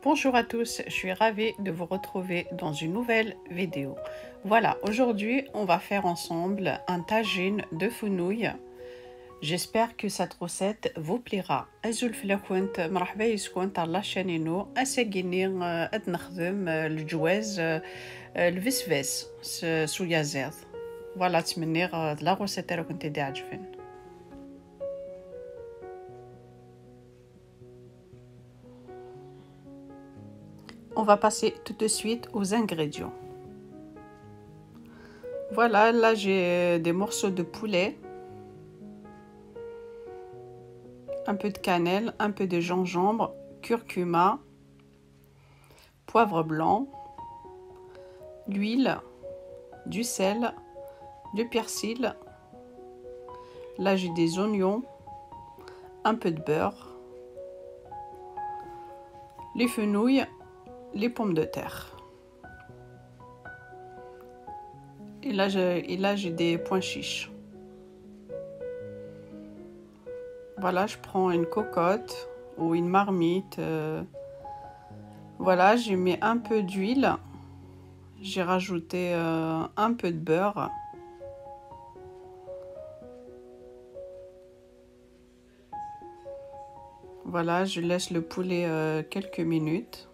Bonjour à tous, je suis ravie de vous retrouver dans une nouvelle vidéo. Voilà, aujourd'hui on va faire ensemble un tagine de fenouil. J'espère que cette recette vous plaira. أزول فلاكونت مرحبا يسكن تاع لاشانينو أساقيني أد نخدم الجواز الفسفاس سويا زيض. فوالا تمني لا غوسيت راه كنت دي عجبن. On va passer tout de suite aux ingrédients. Voilà, là j'ai des morceaux de poulet, un peu de cannelle, un peu de gingembre, curcuma, poivre blanc, l'huile, du sel, du persil. Là j'ai des oignons, un peu de beurre, les fenouils, les pommes de terre. Et là j'ai des pois chiches. Voilà, je prends une cocotte ou une marmite. Voilà, j'ai mis un peu d'huile. J'ai rajouté un peu de beurre. Voilà, je laisse le poulet quelques minutes.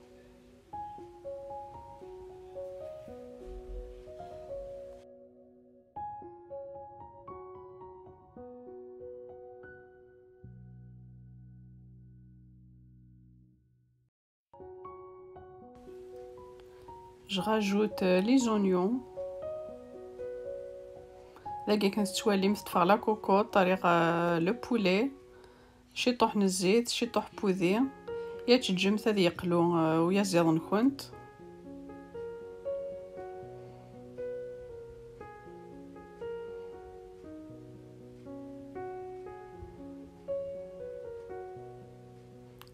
Je rajoute les oignons. Là كنت تسوالي مستفر لا كوكوط طريقة لو بولي شي طحن الزيت شي طح بوذي يا تجمت هذه يقلو ويا زيض نكونت.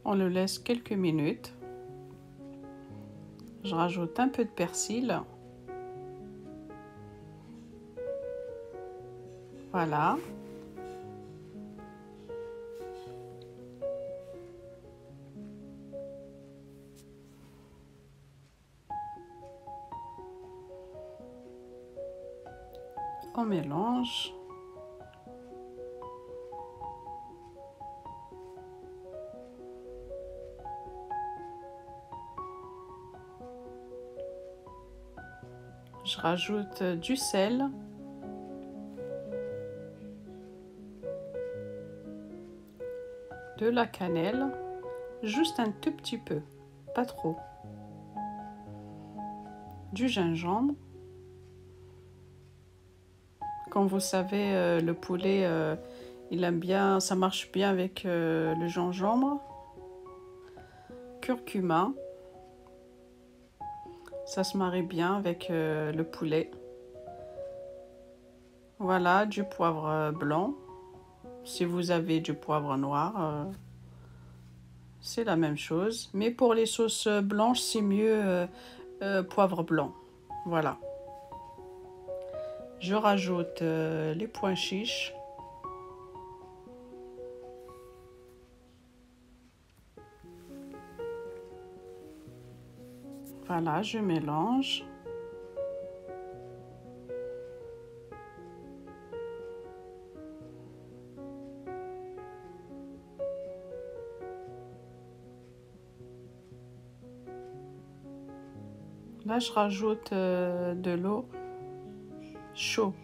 On le laisse quelques minutes. Je rajoute un peu de persil. Voilà. On mélange. Je rajoute du sel. De la cannelle, juste un tout petit peu, pas trop. Du gingembre. Comme vous savez, le poulet, il aime bien, ça marche bien avec le gingembre. Curcuma. Ça se marie bien avec le poulet. Voilà, du poivre blanc. Si vous avez du poivre noir, c'est la même chose. Mais pour les sauces blanches, c'est mieux poivre blanc. Voilà. Je rajoute les pois chiches. Voilà, je mélange. Là, je rajoute de l'eau chaude.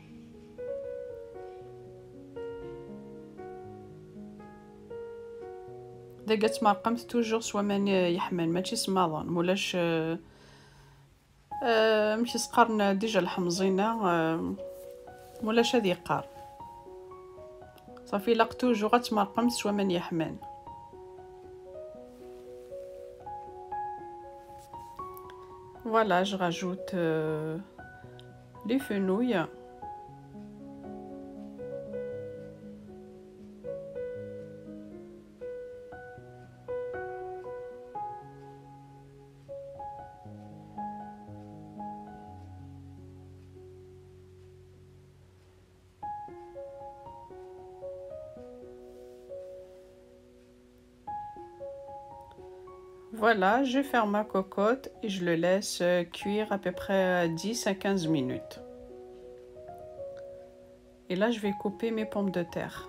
دقت ما قمت توجور سوا من يحمل ماشي سماضن مولاش ماشي سقرنا ديجا الحمزينه مولاش هذه قار صافي لاق توجور غتمرقم سوا من يحمل. Voilà, je rajoute les fenouils. Voilà, je ferme ma cocotte et je le laisse cuire à peu près 10 à 15 minutes. Et là, je vais couper mes pommes de terre.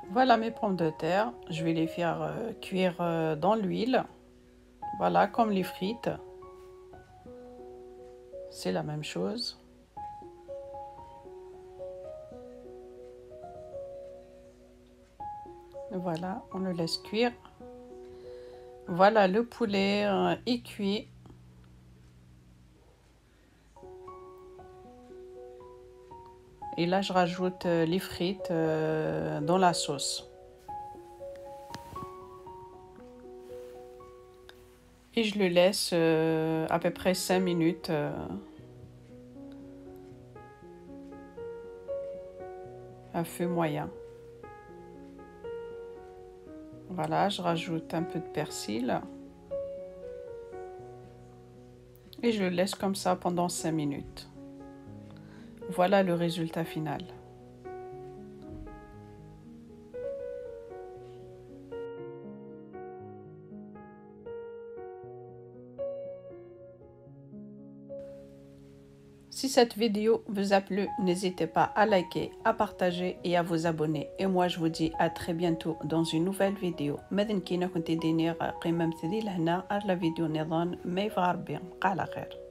Voilà mes pommes de terre. Je vais les faire cuire dans l'huile. Voilà, comme les frites. C'est la même chose. Voilà, on le laisse cuire. Voilà, le poulet est cuit. Et là, je rajoute les frites dans la sauce. Et je le laisse à peu près 5 minutes à feu moyen. Voilà, je rajoute un peu de persil. Et je le laisse comme ça pendant 5 minutes. Voilà le résultat final. Si cette vidéo vous a plu, n'hésitez pas à liker, à partager et à vous abonner. Et moi, je vous dis à très bientôt dans une nouvelle vidéo. ماذا كينا كنت دينير قيمة مثلي لهنا على فيديو نظام ما يفغر بين قال خير.